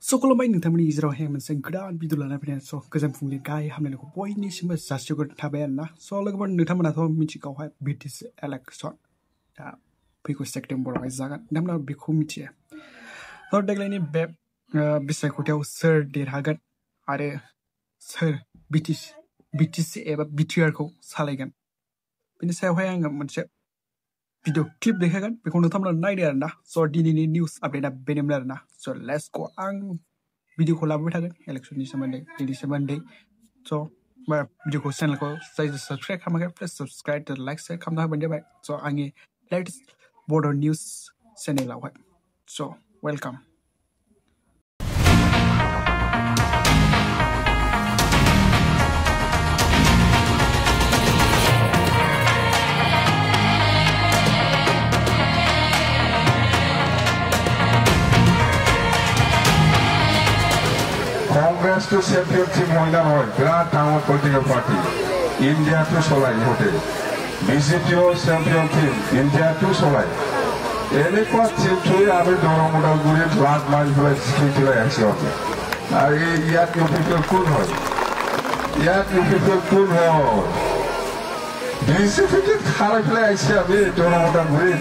Sokolomai ningtamani Israel Hammond and Grand Bidulana Peninsula, because I'm from the guy Hamlin Boy Nishima Sasugar Taberna, so like one Nitamanato Michiko Bitis election. Pico September Zaga, Namna Bicumitia. Lord Deglani Beb Bisakotel, Sir De Hagat, Are Sir Bitis Eva Bitriarco Saligan. Pinisawang Munchep. Video clip the hagan because the thumbnail night so dini news update benimlerna so let's go ang video collaborate hagan election is Monday so my video ko channel ko size subscribe kamaga plus subscribe to like share kam na bande so angi latest border news channel awat so welcome Congress to champion team Moilan Hoy, Grand Town Political Party, India to Solai Hotel. BCTO champion team, India to Solai. Any part team to Abu Doromuda Guri, Land Mile Place, Kitila Action. Yet you people could hold. Yet you people could hold. BCTO Harapla Action, Doromuda Guri.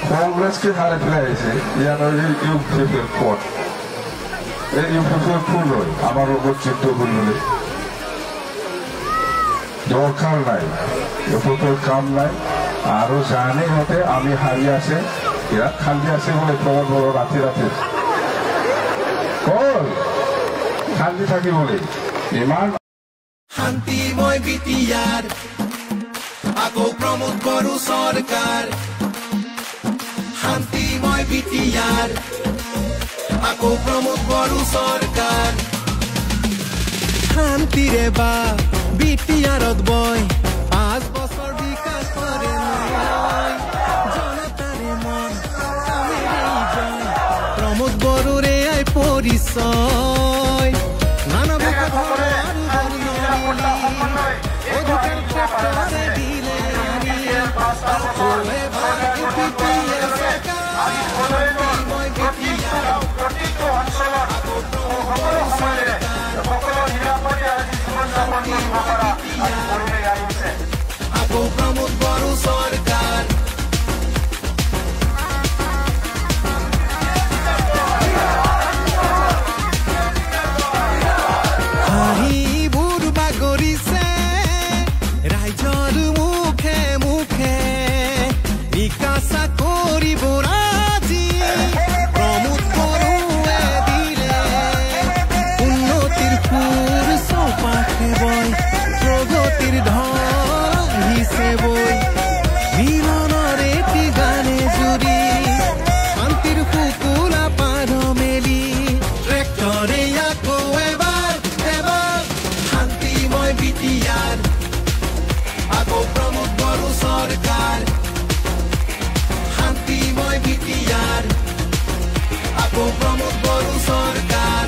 Congress can Harapla Action, you people court. You prefer cool, আমার উপর চিত্ত করলে দরকার নাই উপর কাম নাই আরো জানে হতে আমি হারিয়ে আছে এরা খালি আছে বলে তোমার বড় রাতে রাতে কল খালি থাকি বলে ইমান শান্তিময় বিটিয়ার আকৌ প্রমোদ বড়ু সরকার শান্তিময় বিটিয়ার আকৌ প্রমোদ বড়ু সরকার শান্তিরে বা বিটিআরত বয় 5 বছর বিকাশ করে জনতারে মন প্রমোদ বড়ুরে আই পরিচয় মানবিক অধিকার ক্ষেত্রে দিলে আকৌ প্রমোদ বড়ু সরকার হাঁহিবোৰ বাগৰিছে ৰাইজৰ মুখে মুখে নিকাচা কৰিব ৰাজি প্ৰমোদ বড়ুৱে দিলে উন্নতিৰ সুৰ চৌপাশে বয় প্ৰগতিৰ ঢল আহিছে বৈ মিলনৰ এটি গানে জুৰি শান্তিৰ ফুকুলা পাৰ মেলি ট্ৰেক্টৰে আকৌ এবাৰ শান্তিময় বিটিয়াৰ আকৌ প্ৰমোদ বড়ু চৰকাৰ শান্তিময় বিটিয়াৰ আকৌ প্ৰমোদ বড়ু চৰকাৰ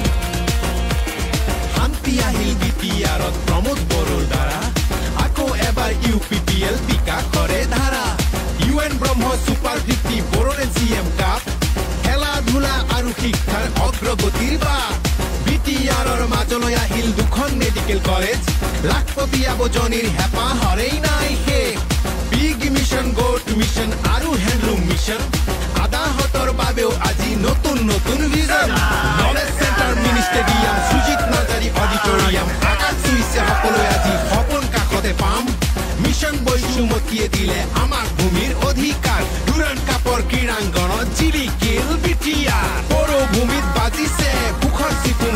শান্তি আহিল বিটিআৰত প্ৰমোদ বড়ুৰ দ্বাৰা আকৌ এবাৰ ইউপিপিএল বিকাশৰে ধাৰা ইউএন ব্ৰহ্ম সুপাৰ ভিত্তি বড়োলেণ্ড CM কাপ খেলা ধূলা আৰু শিক্ষাৰ অগ্ৰগতিৰ বা বিটিআৰৰ মাজলৈ আহিল দুখন মেডিকেল কলেজ লাখপতি আবজনীৰ হেঁপাহৰেই নাই শেষ বিগ মিছন গোট মিছন আৰু হেণ্ডলুম মিছন আদাহতৰ বাবেও আজি নতুন নতুন vision knowledge centre mini stadium Sujit Narzary auditorium আকাশ চুইছে সকলোৱে আজি সপোন কাষতে পাম মিছন বৈষুমতীয়ে দিলে আমাৰ ভূমিৰ অধিকাৰ ডুৰাণ্ড কাপৰ ক্ৰীড়াংগণত জিলিকিল বিটিআৰ বড়ো ভূমিত বাজিছে সুখৰ চিকুণ